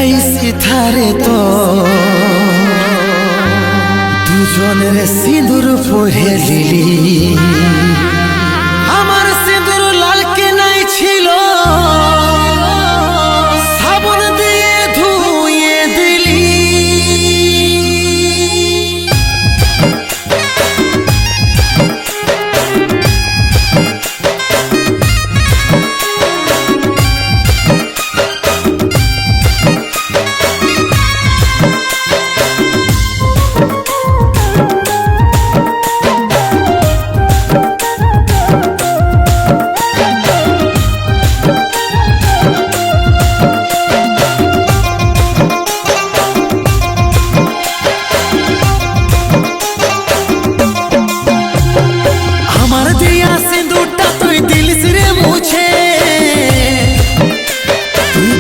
একটাই সিথারে তো দুজনের সিঁদুর পরে দিলি। আমার সিঁদুর লাল কেনাই ছিল, সাবন দিয়ে ধুয়ে দিলি।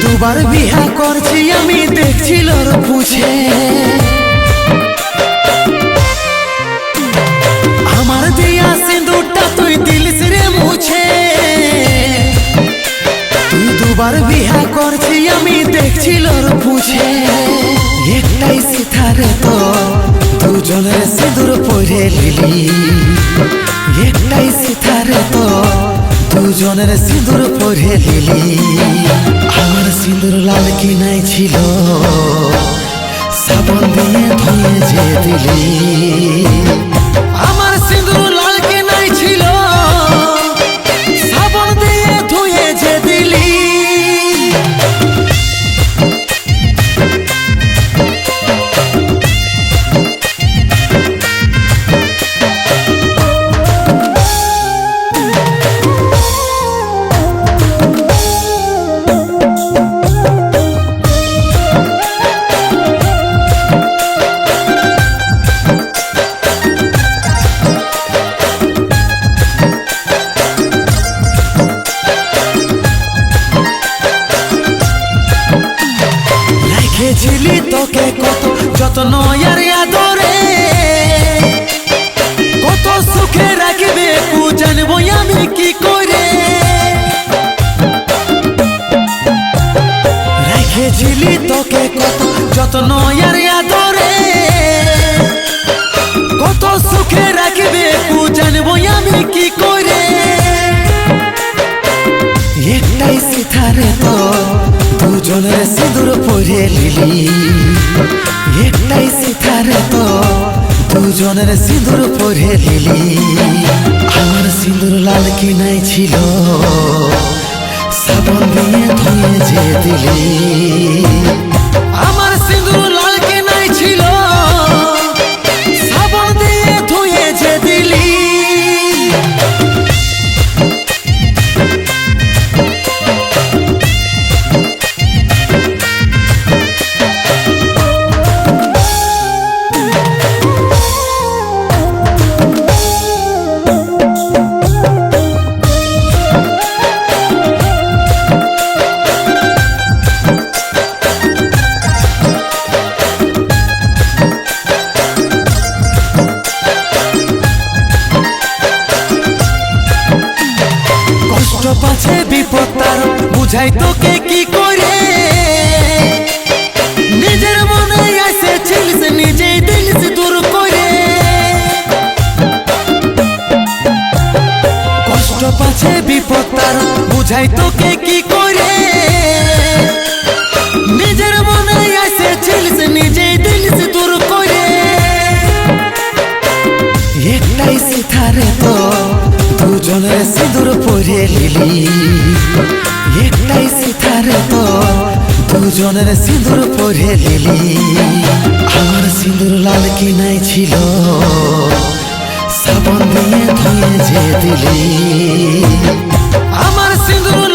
দুবার বিহা করছি আমি, দেখছিল পুছে আমার দিয়া সিঁদুরটা তুই দিলিস রে মুছে। তুই দুবার বিহা করছি আমি, দেখছিল পুছে। একটাই সিথারে তো দুজনের সিঁদুর পরে লিলি। একটাই সিথারে তো দুজনের সিঁদুর পরে দিলি। আমার সিঁদুর লাল কিনাই ছিল, সাবন দিয়ে ধুয়ে যে দিলি। আমার সিঁদুর লাল কিনাই ছিল, সাবন দিয়ে ধুয়ে যে দিলি। ছিলি তোকে কত যত্ন আর আদরে, কত সুখে রাখবে জানবো আমি কি করে। রেখেছিলি তোকে কত যত্ন আর আদরে, কত সুখে রাখবে জানবো আমি কি করে। একটাই সিথারে তো দুজনের সিঁদুর পরে লিলি। একটাই সিথারে তো দুজনের সিঁদুর পরে লিলি। আমার সিঁদুর লাল কিনাই ছিল, সাবন দিয়ে ধুয়ে যে দিলি। আমার সিঁদুর লাল কিনাই ছিল, সাবন দিয়ে ধুয়ে যে দিলি। পাছে বিপদ তার বুঝাই তোকে কি করে। নিজের মনে আসে ছিলিস, নিজেই দিলিস দূর করে। কষ্ট পাছে বিপদ তার বুঝাই তোকে কি করে। নিজের মনে আসে ছিলিস, নিজেই দিলিস দূর করে। একটাই সিথারে তো দুজনের সিঁদুর পরে লিলি। একটাই সিথারে তো দুজনের সিঁদুর পরে লিলি। আমার সিঁদুর লাল কিনাই ছিল, সাবন দিয়ে ধুয়ে যে দিলি। আমার সিঁদুর